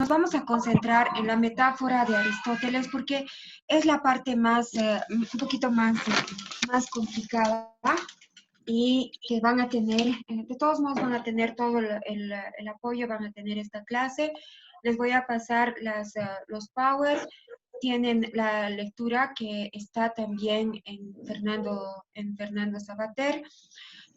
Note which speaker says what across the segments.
Speaker 1: nos vamos a concentrar en la metáfora de Aristóteles porque es la parte más, un poquito más complicada y que van a tener, de todos modos van a tener todo el apoyo, van a tener esta clase. Les voy a pasar los powers. Tienen la lectura que está también en Fernando Sabater.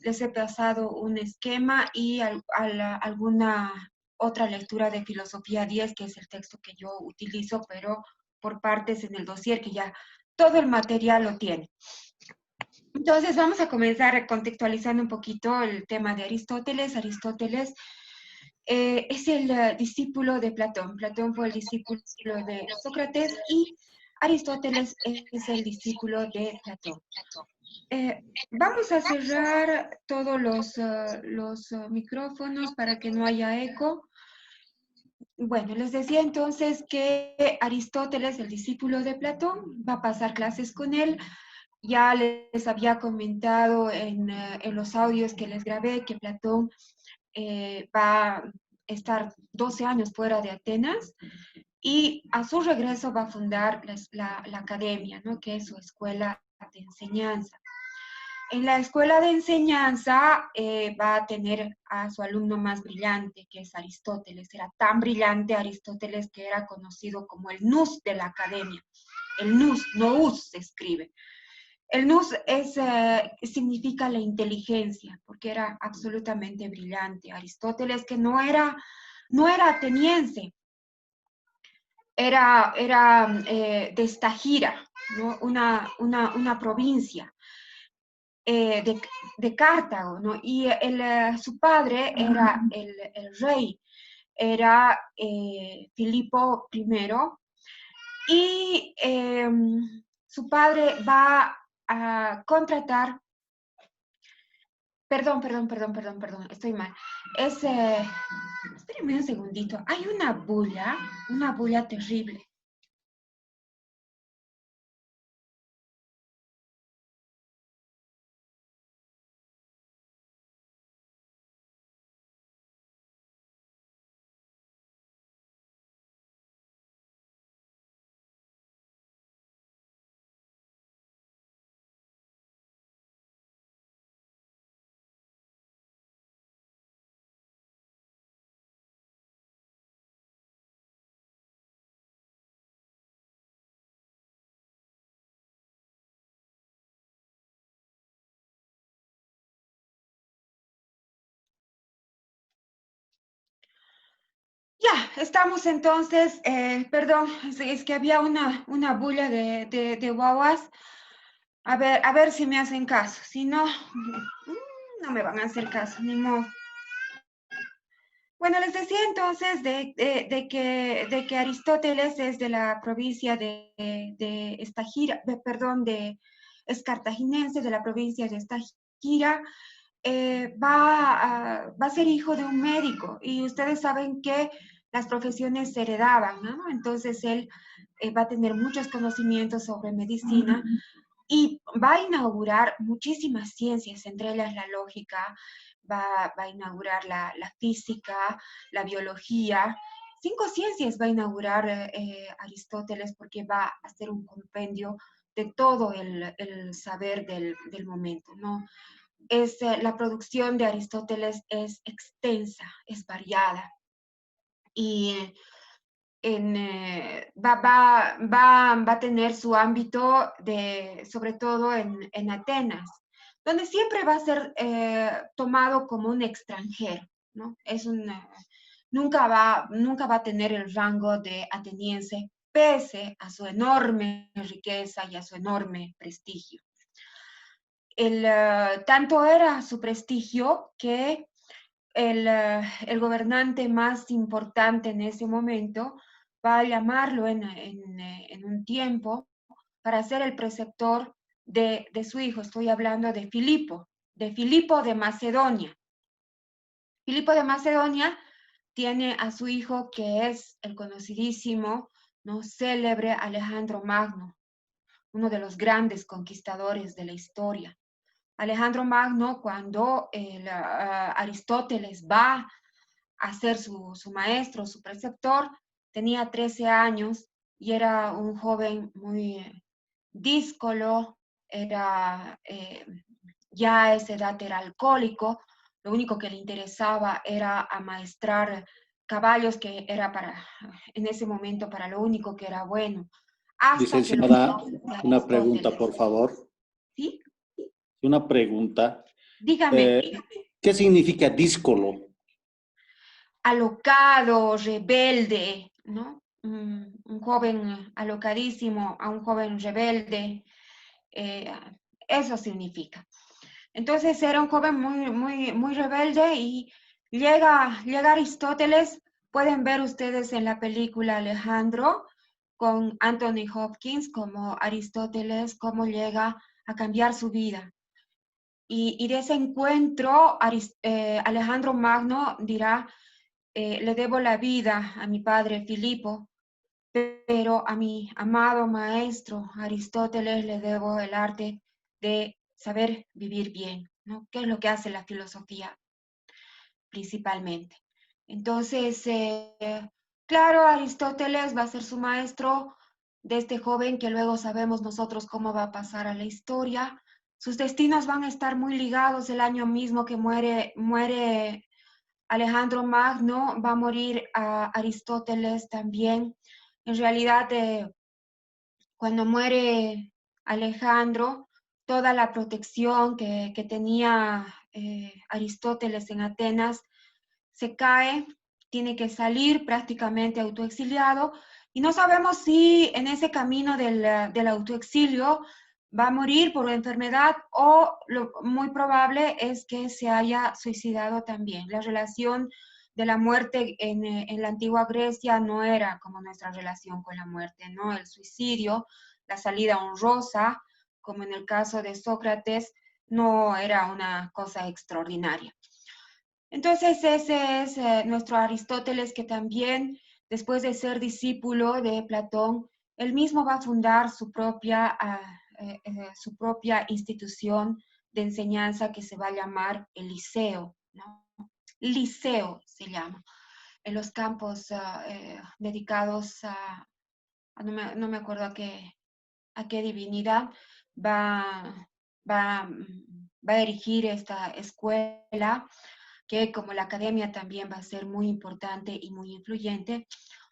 Speaker 1: Les he pasado un esquema y alguna otra lectura de Filosofía 10, que es el texto que yo utilizo, pero por partes en el dossier, que ya todo el material lo tiene. Entonces vamos a comenzar contextualizando un poquito el tema de Aristóteles. Aristóteles es el discípulo de Platón. Platón fue el discípulo de Sócrates y Aristóteles es el discípulo de Platón. Vamos a cerrar todos los micrófonos para que no haya eco. Bueno, les decía entonces que Aristóteles, el discípulo de Platón, va a pasar clases con él. Ya les había comentado en los audios que les grabé que Platón va a estar 12 años fuera de Atenas y a su regreso va a fundar la academia, ¿no? Que es su escuela de enseñanza. En la escuela de enseñanza va a tener a su alumno más brillante, que es Aristóteles. Era tan brillante Aristóteles que era conocido como el nous de la academia. El nous, no us se escribe. El nous significa la inteligencia, porque era absolutamente brillante. Aristóteles, que no era ateniense, era de Estagira, ¿no? Una provincia de Cartago, ¿no? Y su padre era el rey, era Filipo I, y su padre va a contratar, perdón, estoy mal. Espérenme un segundito, hay una bulla terrible. Ya, estamos entonces, perdón, es que había una bulla de guaguas. A ver si me hacen caso, si no, no me van a hacer caso, ni modo. Bueno, les decía entonces de que Aristóteles es de la provincia de Estagira, perdón, es cartaginense, de la provincia de Estagira. Va a ser hijo de un médico y ustedes saben que las profesiones se heredaban, ¿no? Entonces él va a tener muchos conocimientos sobre medicina y va a inaugurar muchísimas ciencias, entre ellas la lógica, va a inaugurar la física, la biología. 5 ciencias va a inaugurar Aristóteles porque va a hacer un compendio de todo el saber del momento, ¿no? La producción de Aristóteles es extensa, es variada y va a tener su ámbito sobre todo en Atenas, donde siempre va a ser tomado como un extranjero, ¿no? Nunca va a tener el rango de ateniense, pese a su enorme riqueza y a su enorme prestigio. Tanto era su prestigio que el gobernante más importante en ese momento va a llamarlo en un tiempo para ser el preceptor de su hijo. Estoy hablando de Filipo de Macedonia. Filipo de Macedonia tiene a su hijo que es el conocidísimo, ¿no? Célebre Alejandro Magno, uno de los grandes conquistadores de la historia. Alejandro Magno, cuando Aristóteles va a ser su maestro, su preceptor, tenía 13 años y era un joven muy díscolo, era, ya a esa edad era alcohólico, lo único que le interesaba era amaestrar caballos, que era para, en ese momento, para lo único que era bueno, hasta que los
Speaker 2: Licenciada,
Speaker 1: textos de
Speaker 2: una pregunta,
Speaker 1: Aristóteles.
Speaker 2: por favor.
Speaker 1: ¿Sí?
Speaker 2: Una pregunta.
Speaker 1: Dígame.
Speaker 2: Eh, ¿Qué significa díscolo?
Speaker 1: Alocado, rebelde, ¿no? Un joven alocadísimo a un joven rebelde, eh, eso significa. Entonces era un joven muy rebelde y llega Aristóteles, pueden ver ustedes en la película Alejandro, con Anthony Hopkins, como Aristóteles, cómo llega a cambiar su vida. Y de ese encuentro, Alejandro Magno dirá, le debo la vida a mi padre Filipo, pero a mi amado maestro Aristóteles le debo el arte de saber vivir bien, ¿no? ¿Qué es lo que hace la filosofía principalmente? Entonces, claro, Aristóteles va a ser su maestro de este joven que luego sabemos nosotros cómo va a pasar a la historia. Sus destinos van a estar muy ligados. El año mismo que muere Alejandro Magno, va a morir a Aristóteles también. En realidad, cuando muere Alejandro, toda la protección que tenía Aristóteles en Atenas se cae, tiene que salir prácticamente autoexiliado, y no sabemos si en ese camino del autoexilio va a morir por enfermedad, o lo muy probable es que se haya suicidado también. La relación de la muerte en la antigua Grecia no era como nuestra relación con la muerte, ¿no? El suicidio, la salida honrosa, como en el caso de Sócrates, no era una cosa extraordinaria. Entonces ese es nuestro Aristóteles, que también, después de ser discípulo de Platón, él mismo va a fundar su propia institución de enseñanza, que se va a llamar el Liceo, ¿no? Liceo se llama, en los campos dedicados no me acuerdo a qué divinidad, va, va, va a erigir esta escuela, que como la academia también va a ser muy importante y muy influyente,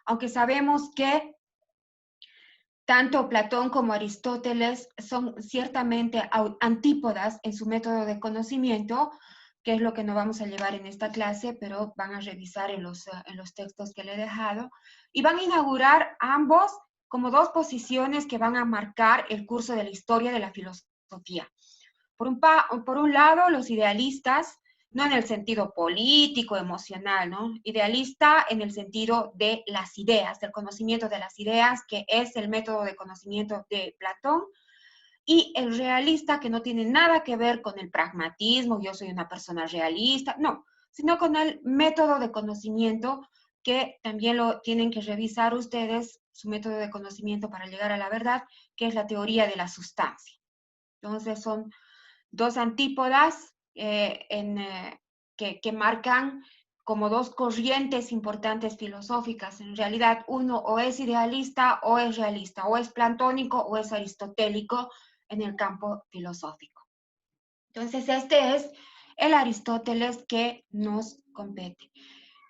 Speaker 1: aunque sabemos que tanto Platón como Aristóteles son ciertamente antípodas en su método de conocimiento, que es lo que no vamos a llevar en esta clase, pero van a revisar en los textos que le he dejado, y van a inaugurar ambos como dos posiciones que van a marcar el curso de la historia de la filosofía. Por un lado, los idealistas, no en el sentido político, emocional, ¿no? Idealista en el sentido de las ideas, del conocimiento de las ideas, que es el método de conocimiento de Platón, y el realista, que no tiene nada que ver con el pragmatismo, yo soy una persona realista, no, sino con el método de conocimiento, que también lo tienen que revisar ustedes, su método de conocimiento para llegar a la verdad, que es la teoría de la sustancia. Entonces son dos antípodas que marcan como dos corrientes importantes filosóficas. En realidad, uno o es idealista o es realista, o es platónico o es aristotélico en el campo filosófico. Entonces, este es el Aristóteles que nos compete.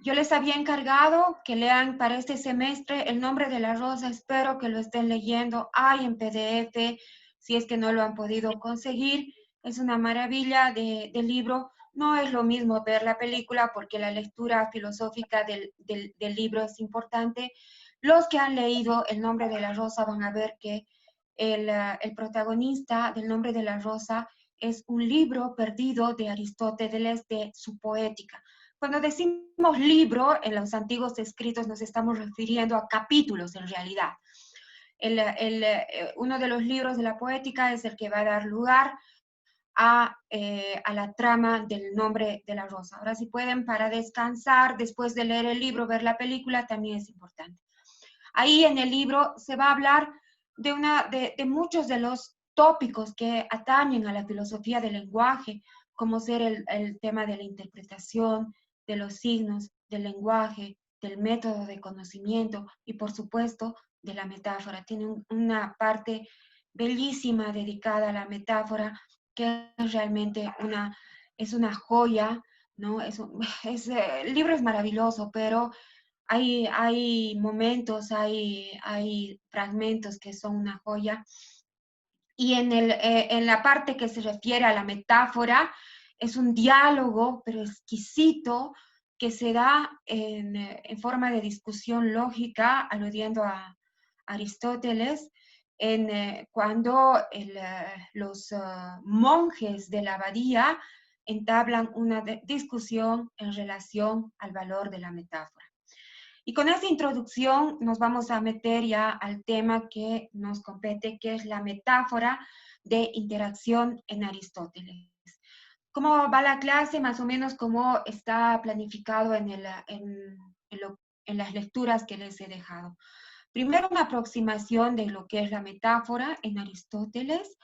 Speaker 1: Yo les había encargado que lean para este semestre El nombre de la rosa. Espero que lo estén leyendo. Hay en PDF, si es que no lo han podido conseguir. Es una maravilla de libro. No es lo mismo ver la película, porque la lectura filosófica del libro es importante. Los que han leído El nombre de la rosa van a ver que el protagonista del nombre de la rosa es un libro perdido de Aristóteles, de su poética. Cuando decimos libro, en los antiguos escritos nos estamos refiriendo a capítulos en realidad. Uno de los libros de la poética es el que va a dar lugar a la trama del nombre de la rosa. Ahora, si pueden, para descansar, después de leer el libro, ver la película, también es importante. Ahí en el libro se va a hablar de muchos de los tópicos que atañen a la filosofía del lenguaje, como ser el tema de la interpretación, de los signos, del lenguaje, del método de conocimiento y, por supuesto, de la metáfora. Tiene una parte bellísima dedicada a la metáfora, que es realmente es una joya, ¿no? El libro es maravilloso, pero hay momentos, hay fragmentos que son una joya. Y en la parte que se refiere a la metáfora, es un diálogo, pero exquisito, que se da en forma de discusión lógica, aludiendo a Aristóteles, cuando los monjes de la abadía entablan una discusión en relación al valor de la metáfora. Y con esta introducción nos vamos a meter ya al tema que nos compete, que es la metáfora de interacción en Aristóteles. ¿Cómo va la clase? Más o menos como está planificado en las lecturas que les he dejado. Primero una aproximación de lo que es la metáfora en Aristóteles,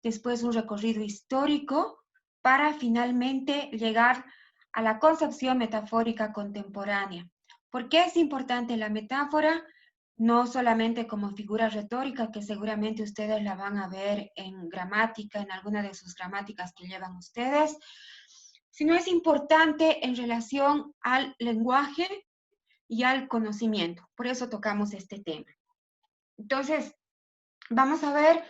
Speaker 1: después un recorrido histórico para finalmente llegar a la concepción metafórica contemporánea. ¿Por qué es importante la metáfora? No solamente como figura retórica, que seguramente ustedes la van a ver en gramática, en alguna de sus gramáticas que llevan ustedes, sino es importante en relación al lenguaje y al conocimiento. Por eso tocamos este tema. Entonces, vamos a ver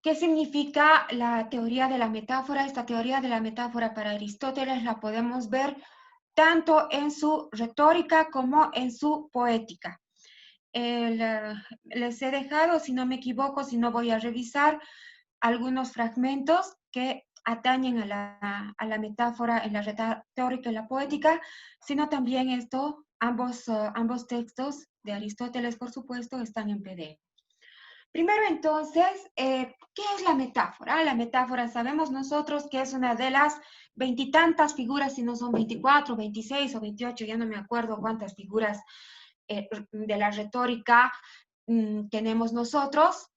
Speaker 1: qué significa la teoría de la metáfora. Esta teoría de la metáfora para Aristóteles la podemos ver tanto en su retórica como en su poética. Les he dejado, si no me equivoco, si no voy a revisar, algunos fragmentos que atañen a la metáfora en la retórica y la poética, sino también ambos textos de Aristóteles, por supuesto, están en PDF. Primero, entonces, ¿qué es la metáfora? La metáfora sabemos nosotros que es una de las veintitantas figuras, si no son 24, 26 o 28, ya no me acuerdo cuántas figuras de la retórica tenemos nosotros,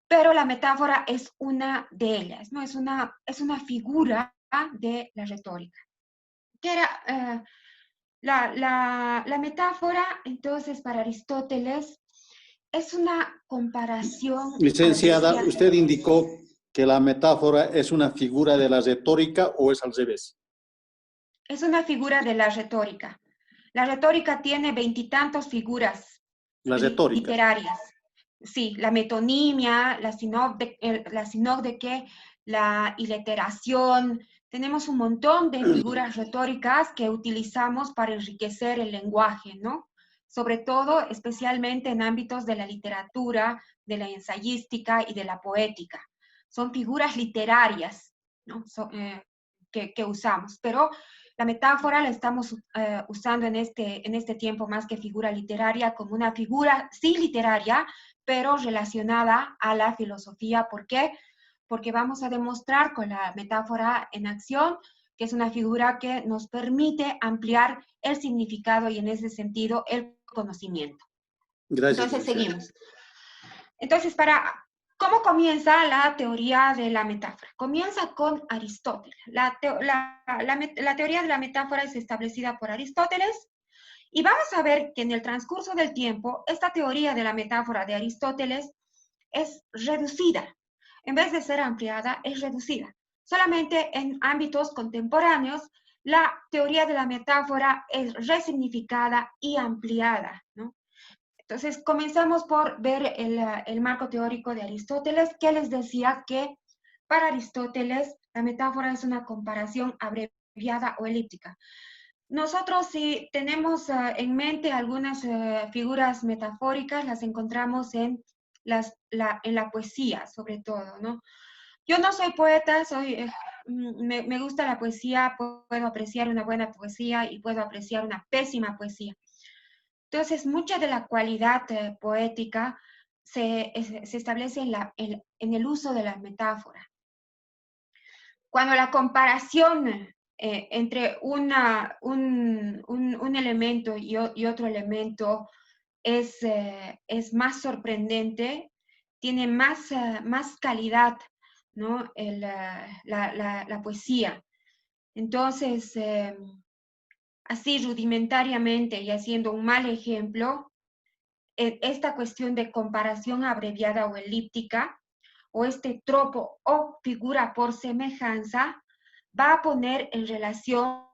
Speaker 1: pero la metáfora es una de ellas, ¿no? Es una figura de la retórica. ¿Qué era la metáfora? Entonces, para Aristóteles, es una comparación
Speaker 2: Licenciada,
Speaker 1: abreviada.
Speaker 2: usted indicó que la metáfora es una figura de la retórica o es al revés.
Speaker 1: Es una figura de la retórica. La retórica tiene veintitantos figuras
Speaker 2: La retórica.
Speaker 1: literarias. Sí, la metonimia, la sinócdeque, la iliteración. Tenemos un montón de figuras retóricas que utilizamos para enriquecer el lenguaje, ¿no? Sobre todo, especialmente en ámbitos de la literatura, de la ensayística y de la poética. Son figuras literarias, ¿no? Que usamos, pero la metáfora la estamos usando en este tiempo más que figura literaria, como una figura, sí literaria, pero relacionada a la filosofía. ¿Por qué? Porque vamos a demostrar con la metáfora en acción que es una figura que nos permite ampliar el significado y en ese sentido el conocimiento.
Speaker 2: Gracias,
Speaker 1: Entonces,
Speaker 2: licenciada.
Speaker 1: seguimos. Entonces, ¿cómo comienza la teoría de la metáfora? Comienza con Aristóteles. La teoría de la metáfora es establecida por Aristóteles y vamos a ver que en el transcurso del tiempo, esta teoría de la metáfora de Aristóteles es reducida. En vez de ser ampliada, es reducida. Solamente en ámbitos contemporáneos, la teoría de la metáfora es resignificada y ampliada, ¿no? Entonces, comenzamos por ver el marco teórico de Aristóteles, que les decía que para Aristóteles la metáfora es una comparación abreviada o elíptica. Nosotros, si tenemos en mente algunas figuras metafóricas, las encontramos en la poesía, sobre todo, ¿no? Yo no soy poeta, me gusta la poesía, puedo apreciar una buena poesía y puedo apreciar una pésima poesía. Entonces, mucha de la cualidad poética se establece en el uso de la metáfora. Cuando la comparación entre un elemento y otro elemento es más sorprendente, tiene más calidad, ¿no? La poesía. Entonces, así rudimentariamente y haciendo un mal ejemplo, esta cuestión de comparación abreviada o elíptica, o este tropo o figura por semejanza, va a poner en relación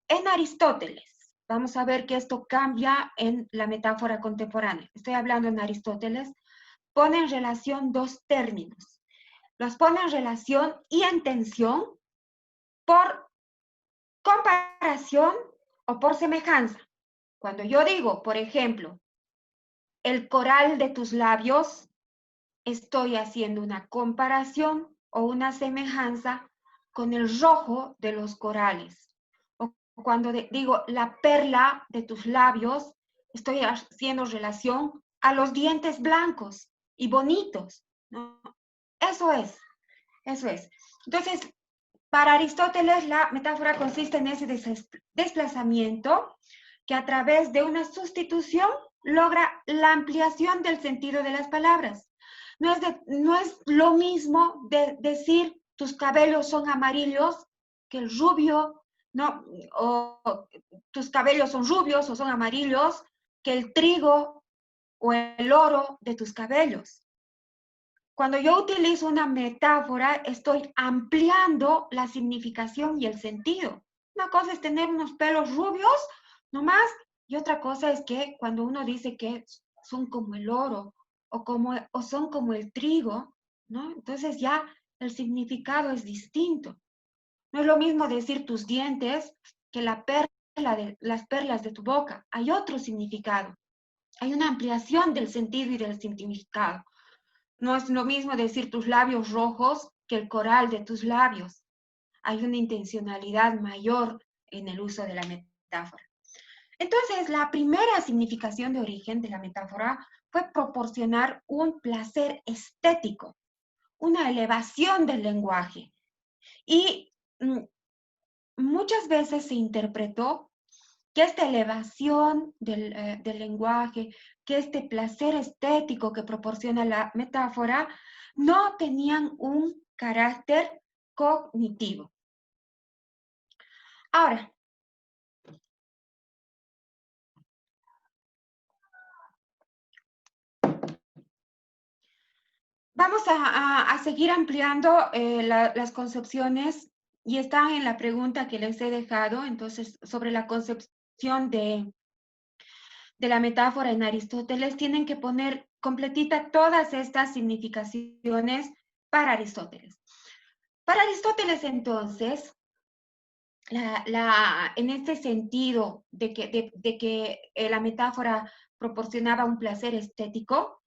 Speaker 1: en Aristóteles. Vamos a ver que esto cambia en la metáfora contemporánea. Estoy hablando en Aristóteles. Pone en relación dos términos. Los pone en relación y en tensión por comparación o por semejanza. Cuando yo digo, por ejemplo, el coral de tus labios, estoy haciendo una comparación o una semejanza con el rojo de los corales. O cuando digo la perla de tus labios, estoy haciendo relación a los dientes blancos y bonitos, ¿no? Eso es, eso es. Entonces, para Aristóteles, la metáfora consiste en ese desplazamiento que a través de una sustitución logra la ampliación del sentido de las palabras. No es lo mismo de decir tus cabellos son amarillos que el rubio, ¿no? O tus cabellos son rubios o son amarillos que el trigo o el oro de tus cabellos. Cuando yo utilizo una metáfora, estoy ampliando la significación y el sentido. Una cosa es tener unos pelos rubios, nomás, y otra cosa es que cuando uno dice que son como el oro o son como el trigo, ¿no? Entonces ya el significado es distinto. No es lo mismo decir tus dientes que las perlas de tu boca. Hay otro significado. Hay una ampliación del sentido y del significado. No es lo mismo decir tus labios rojos que el coral de tus labios. Hay una intencionalidad mayor en el uso de la metáfora. Entonces, la primera significación de origen de la metáfora fue proporcionar un placer estético, una elevación del lenguaje. Y muchas veces se interpretó que esta elevación del lenguaje, que este placer estético que proporciona la metáfora, no tenían un carácter cognitivo. Ahora, vamos a seguir ampliando las concepciones y están en la pregunta que les he dejado, entonces, sobre la concepción de la metáfora en Aristóteles, tienen que poner completita todas estas significaciones para Aristóteles. Para Aristóteles, entonces, en este sentido de que la metáfora proporcionaba un placer estético,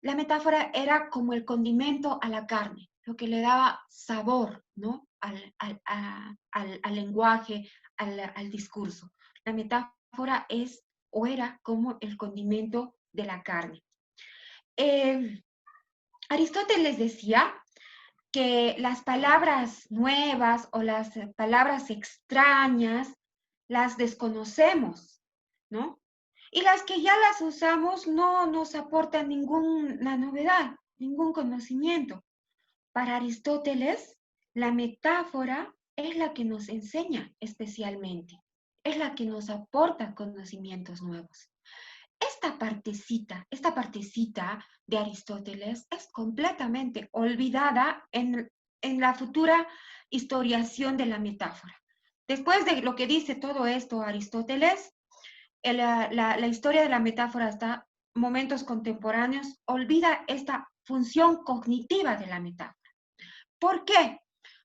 Speaker 1: la metáfora era como el condimento a la carne, lo que le daba sabor, ¿no? al lenguaje, al discurso. La metáfora es o era como el condimento de la carne. Aristóteles decía que las palabras nuevas o las palabras extrañas las desconocemos, ¿no? Y las que ya las usamos no nos aportan ninguna novedad, ningún conocimiento. Para Aristóteles, la metáfora es la que nos enseña especialmente, es la que nos aporta conocimientos nuevos. Esta partecita de Aristóteles es completamente olvidada en la futura historiación de la metáfora. Después de lo que dice todo esto Aristóteles, la historia de la metáfora hasta momentos contemporáneos olvida esta función cognitiva de la metáfora. ¿Por qué?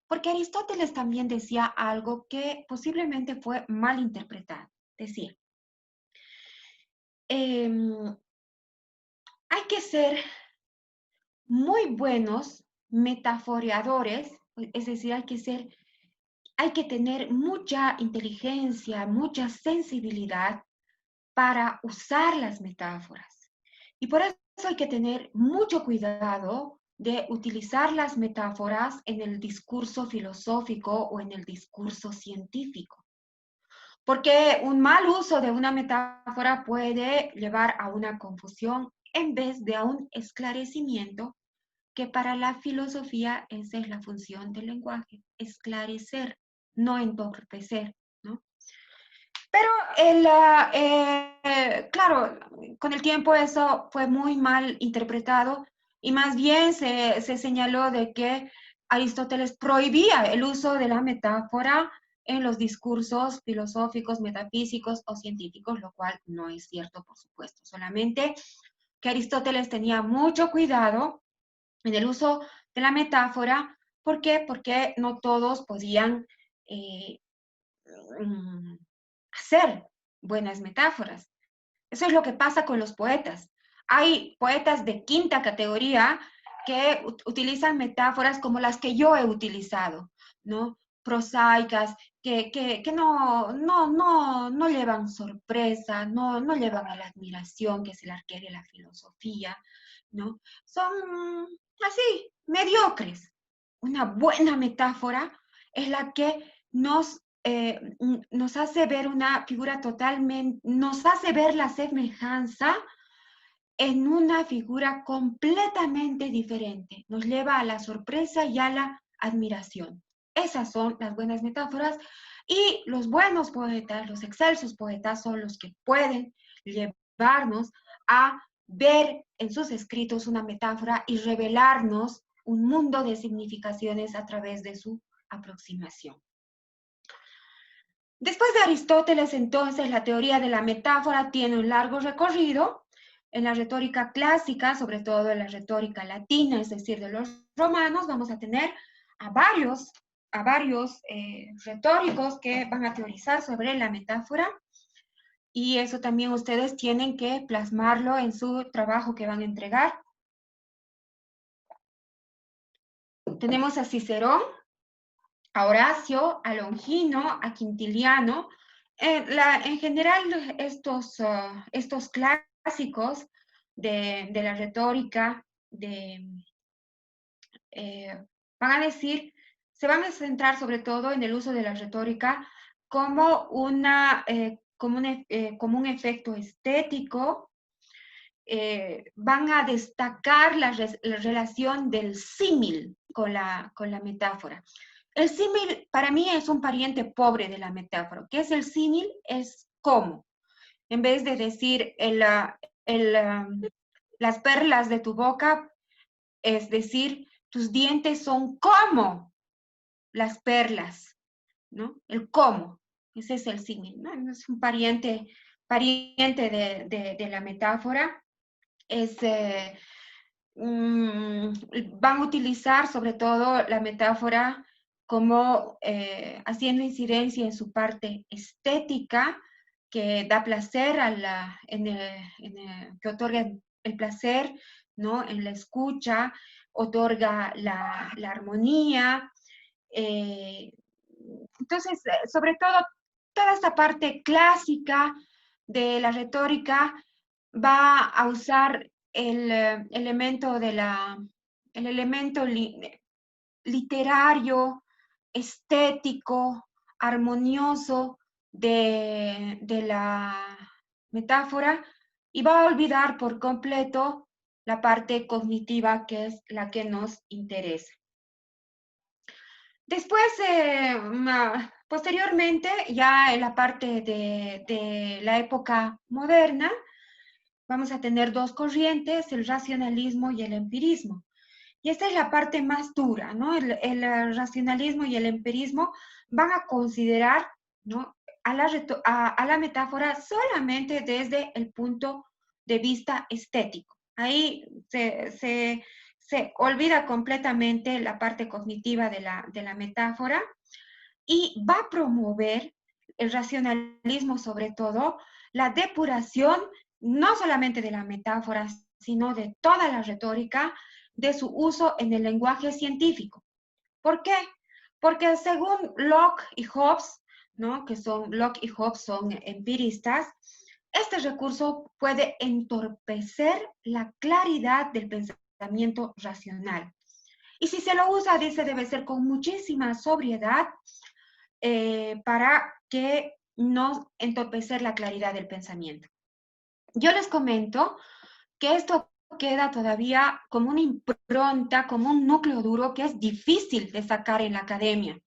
Speaker 1: Porque Aristóteles también decía algo que posiblemente fue mal interpretado. Decía, hay que ser muy buenos metaforeadores, es decir, hay que tener mucha inteligencia, mucha sensibilidad para usar las metáforas. Y por eso hay que tener mucho cuidado de utilizar las metáforas en el discurso filosófico o en el discurso científico. Porque un mal uso de una metáfora puede llevar a una confusión en vez de a un esclarecimiento, que para la filosofía esa es la función del lenguaje, esclarecer, no entorpecer, ¿no? Pero claro, con el tiempo eso fue muy mal interpretado y más bien se señaló de que Aristóteles prohibía el uso de la metáfora en los discursos filosóficos, metafísicos o científicos, lo cual no es cierto, por supuesto. Solamente que Aristóteles tenía mucho cuidado en el uso de la metáfora. ¿Por qué? Porque no todos podían eh, mm, hacer buenas metáforas. Eso es lo que pasa con los poetas. Hay poetas de quinta categoría que utilizan metáforas como las que yo he utilizado, ¿no? Prosaicas, que no llevan sorpresa, no llevan a la admiración, que es el arqué de la filosofía, ¿no? Son así, mediocres. Una buena metáfora es la que nos hace ver una figura totalmente, nos hace ver la semejanza en una figura completamente diferente. Nos lleva a la sorpresa y a la admiración. Esas son las buenas metáforas y los buenos poetas, los excelsos poetas son los que pueden llevarnos a ver en sus escritos una metáfora y revelarnos un mundo de significaciones a través de su aproximación. Después de Aristóteles, entonces, la teoría de la metáfora tiene un largo recorrido en la retórica clásica, sobre todo en la retórica latina, es decir, de los romanos. Vamos a tener a varios retóricos que van a teorizar sobre la metáfora y eso también ustedes tienen que plasmarlo en su trabajo que van a entregar. Tenemos a Cicerón, a Horacio, a Longino, a Quintiliano. En general, estos clásicos de la retórica eh, van a decir, se van a centrar sobre todo en el uso de la retórica como, como un efecto estético. Van a destacar la relación del símil con la metáfora. El símil para mí es un pariente pobre de la metáfora. ¿Qué es el símil? Es cómo. En vez de decir las perlas de tu boca, es decir, tus dientes son como las perlas, ¿no? El cómo. Ese es el símil, ¿no? Es un pariente de la metáfora. Es, van a utilizar sobre todo la metáfora como haciendo incidencia en su parte estética, que da placer que otorga el placer, ¿no? En la escucha, otorga la armonía. eh, entonces, sobre todo, toda esta parte clásica de la retórica va a usar el elemento literario, estético, armonioso de la metáfora y va a olvidar por completo la parte cognitiva, que es la que nos interesa. Después, posteriormente, ya en la parte de la época moderna, vamos a tener dos corrientes, el racionalismo y el empirismo. Y esta es la parte más dura, ¿no? El racionalismo y el empirismo van a considerar, ¿no? a la metáfora solamente desde el punto de vista estético. Ahí se olvida completamente la parte cognitiva de la metáfora y va a promover el racionalismo, sobre todo, la depuración no solamente de la metáfora, sino de toda la retórica, de su uso en el lenguaje científico. ¿Por qué? Porque según Locke y Hobbes, ¿no? Locke y Hobbes son empiristas, este recurso puede entorpecer la claridad del pensamiento racional. Y si se lo usa, dice, debe ser con muchísima sobriedad para que no entorpecer la claridad del pensamiento. Yo les comento que esto queda todavía como una impronta, como un núcleo duro que es difícil de sacar en la academia.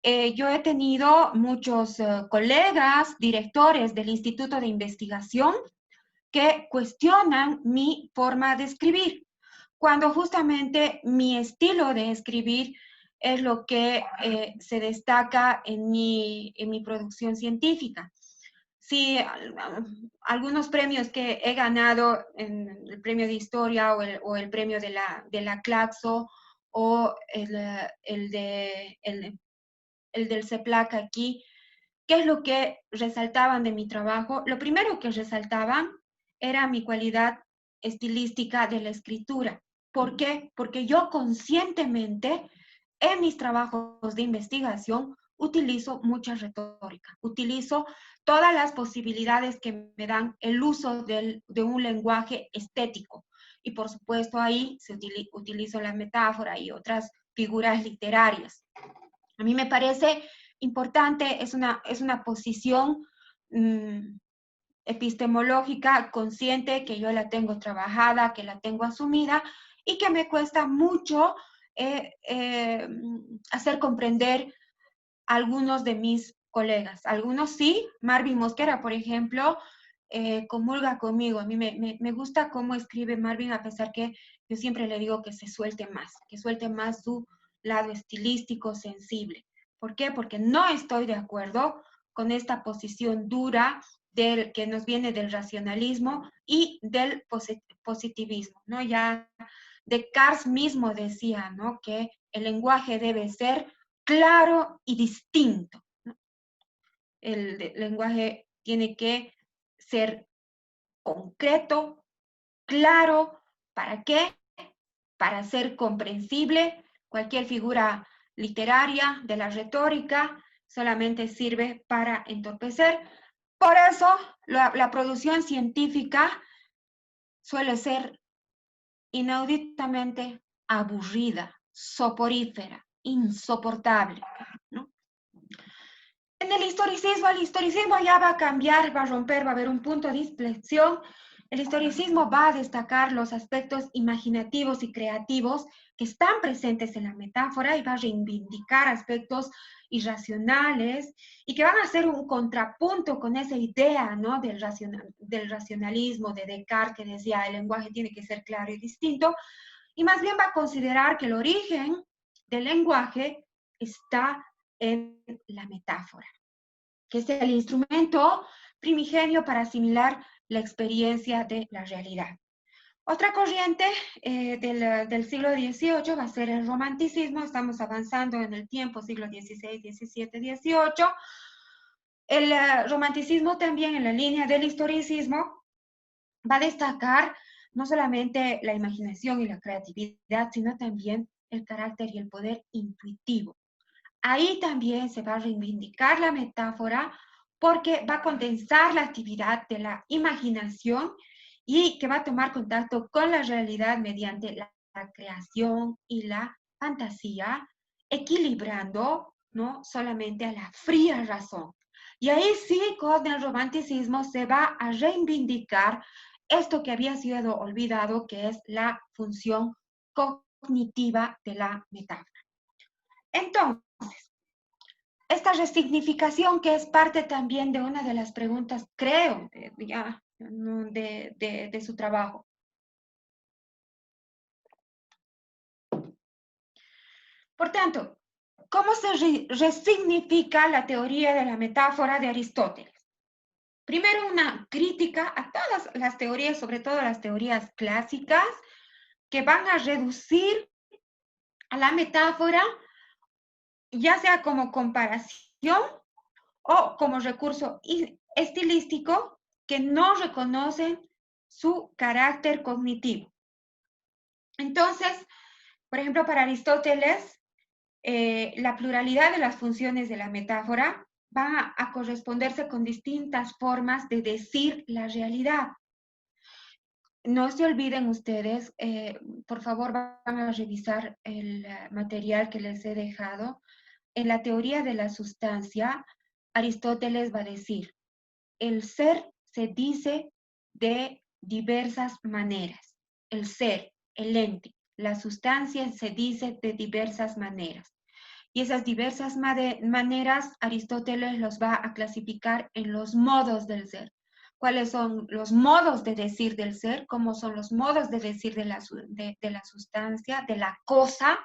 Speaker 1: yo he tenido muchos colegas, directores del Instituto de Investigación que cuestionan mi forma de escribir, cuando justamente mi estilo de escribir es lo que se destaca en mi producción científica. Sí, algunos premios que he ganado, en el premio de historia o el premio de la Claxo o el del CEPLAC aquí, ¿qué es lo que resaltaban de mi trabajo? Lo primero que resaltaban era mi cualidad estilística de la escritura. ¿Por qué? Porque yo conscientemente en mis trabajos de investigación utilizo mucha retórica, utilizo todas las posibilidades que me dan el uso de un lenguaje estético. Y por supuesto ahí utilizo la metáfora y otras figuras literarias. A mí me parece importante, es una posición epistemológica consciente que yo la tengo trabajada, que la tengo asumida y que me cuesta mucho hacer comprender a algunos de mis colegas. Algunos sí, Marvin Mosquera, por ejemplo, comulga conmigo. A mí me gusta cómo escribe Marvin, a pesar que yo siempre le digo que suelte más su lado estilístico, sensible. ¿Por qué? Porque no estoy de acuerdo con esta posición dura que nos viene del racionalismo y del positivismo, ¿no? Ya Descartes mismo decía, ¿no? Que el lenguaje debe ser claro y distinto, ¿no? El lenguaje tiene que ser concreto, claro. ¿Para qué? Para ser comprensible. Cualquier figura literaria de la retórica solamente sirve para entorpecer. Por eso la producción científica suele ser inauditamente aburrida, soporífera, insoportable, ¿no? En el historicismo ya va a cambiar, va a romper, va a haber un punto de inflexión. El historicismo va a destacar los aspectos imaginativos y creativos que están presentes en la metáfora y va a reivindicar aspectos irracionales y que van a ser un contrapunto con esa idea, ¿no? del racionalismo de Descartes, que decía el lenguaje tiene que ser claro y distinto, y más bien va a considerar que el origen del lenguaje está en la metáfora, que es el instrumento primigenio para asimilar la experiencia de la realidad. Otra corriente del siglo XVIII va a ser el romanticismo. Estamos avanzando en el tiempo, siglo XVI, XVII, XVIII. El romanticismo también, en la línea del historicismo, va a destacar no solamente la imaginación y la creatividad, sino también el carácter y el poder intuitivo. Ahí también se va a reivindicar la metáfora porque va a condensar la actividad de la imaginación y que va a tomar contacto con la realidad mediante la creación y la fantasía, equilibrando, ¿no?, solamente a la fría razón. Y ahí sí, con el romanticismo se va a reivindicar esto que había sido olvidado, que es la función cognitiva de la metáfora. Entonces, esta resignificación, que es parte también de una de las preguntas, creo, de su trabajo. Por tanto, ¿cómo se resignifica la teoría de la metáfora de Aristóteles? Primero, una crítica a todas las teorías, sobre todo las teorías clásicas, que van a reducir a la metáfora, ya sea como comparación o como recurso estilístico, que no reconocen su carácter cognitivo. Entonces, por ejemplo, para Aristóteles, la pluralidad de las funciones de la metáfora va a corresponderse con distintas formas de decir la realidad. No se olviden ustedes, por favor, van a revisar el material que les he dejado. En la teoría de la sustancia, Aristóteles va a decir: el ser se dice de diversas maneras. El ser, el ente, la sustancia se dice de diversas maneras. Y esas diversas maneras, Aristóteles los va a clasificar en los modos del ser. ¿Cuáles son los modos de decir del ser? ¿Cómo son los modos de decir de la sustancia, de la cosa?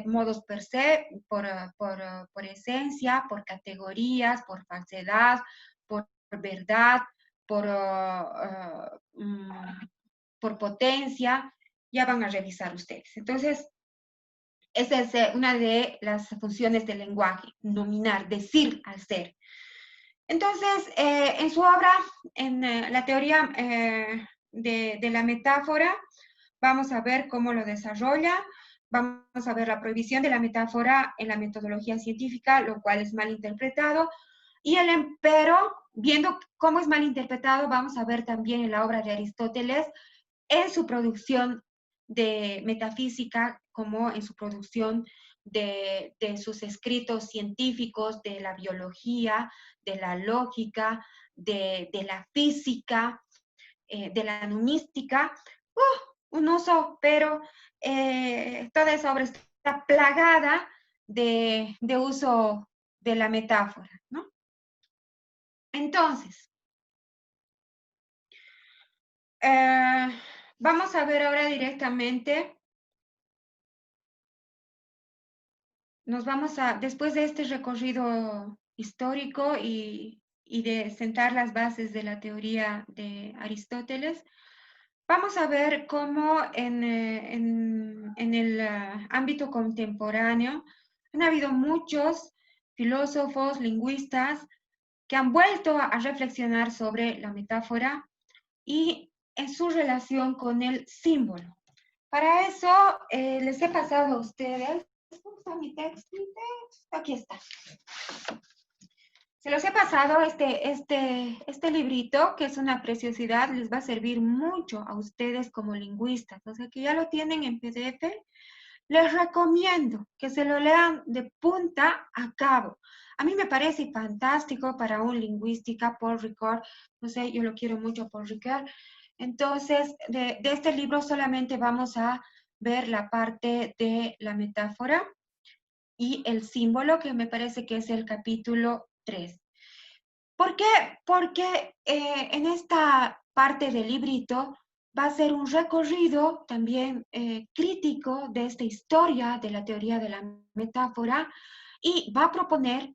Speaker 1: Modos per se, por esencia, por categorías, por falsedad, por verdad, por, por potencia. Ya van a revisar ustedes. Entonces, esa es una de las funciones del lenguaje, nominar, decir al ser. Entonces, en su obra, en la teoría de la metáfora, vamos a ver cómo lo desarrolla, vamos a ver la prohibición de la metáfora en la metodología científica, lo cual es mal interpretado, y pero, viendo cómo es mal interpretado, vamos a ver también en la obra de Aristóteles, en su producción de metafísica, como en su producción de sus escritos científicos, de la biología, de la lógica, de la física, de la numística. Un uso, pero toda esa obra está plagada de uso de la metáfora, ¿no? Entonces, vamos a ver ahora directamente. Nos vamos a, después de este recorrido histórico y de sentar las bases de la teoría de Aristóteles, vamos a ver cómo en el ámbito contemporáneo han habido muchos filósofos, lingüistas, que han vuelto a reflexionar sobre la metáfora y en su relación con el símbolo. Para eso les he pasado a ustedes. ¿Dónde está mi texto? Aquí está. Se los he pasado este librito, que es una preciosidad, les va a servir mucho a ustedes como lingüistas. O sea, que ya lo tienen en PDF. Les recomiendo que se lo lean de punta a cabo. A mí me parece fantástico para un lingüística, Paul Ricoeur. No sé, yo lo quiero mucho, Paul Ricoeur. Entonces, de este libro solamente vamos a ver la parte de la metáfora y el símbolo, que me parece que es el capítulo 3. ¿Por qué? Porque en esta parte del librito va a ser un recorrido también crítico de esta historia de la teoría de la metáfora y va a proponer,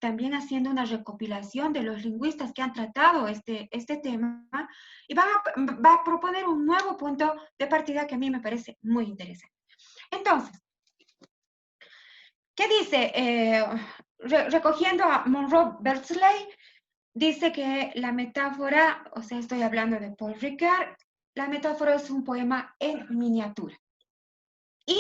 Speaker 1: también haciendo una recopilación de los lingüistas que han tratado este tema, y va a proponer un nuevo punto de partida que a mí me parece muy interesante. Entonces, ¿qué dice? Recogiendo a Monroe Beardsley, dice que la metáfora, o sea, estoy hablando de Paul Ricoeur, la metáfora es un poema en miniatura. Y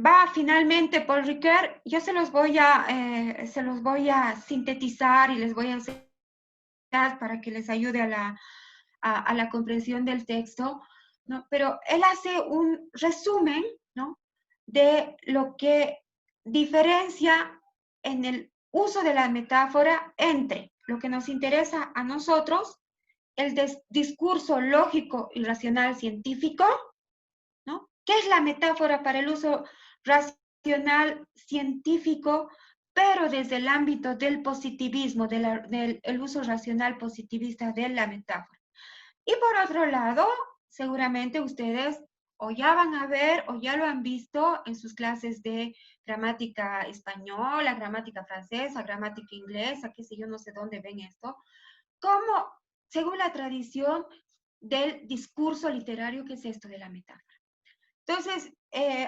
Speaker 1: va finalmente Paul Ricoeur, yo se los voy a sintetizar y les voy a enseñar para que les ayude a la comprensión del texto, ¿no? Pero él hace un resumen, ¿no?, de lo que diferencia en el uso de la metáfora entre lo que nos interesa a nosotros, el discurso lógico y racional científico, ¿no? ¿Qué es la metáfora para el uso racional científico, pero desde el ámbito del positivismo, del uso racional positivista de la metáfora? Y por otro lado, seguramente ustedes o ya van a ver o ya lo han visto en sus clases de gramática española, gramática francesa, gramática inglesa, qué sé yo, no sé dónde ven esto, como según la tradición del discurso literario, ¿qué es esto de la metáfora? Entonces,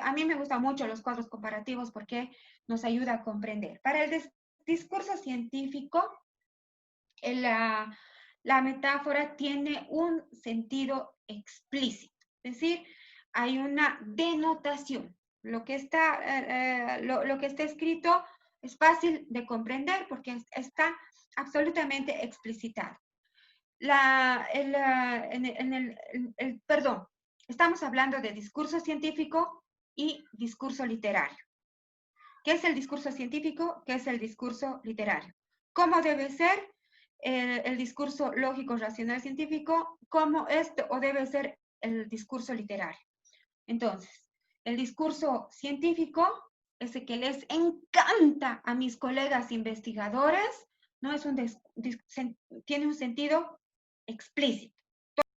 Speaker 1: a mí me gustan mucho los cuadros comparativos porque nos ayuda a comprender. Para el discurso científico, la metáfora tiene un sentido explícito, es decir, hay una denotación. Lo que está escrito es fácil de comprender porque está absolutamente explicitado. Perdón, estamos hablando de discurso científico y discurso literario. ¿Qué es el discurso científico? ¿Qué es el discurso literario? ¿Cómo debe ser el discurso lógico, racional, científico? ¿Cómo es o debe ser el discurso literario? Entonces, el discurso científico, ese que les encanta a mis colegas investigadores, no es tiene un sentido explícito.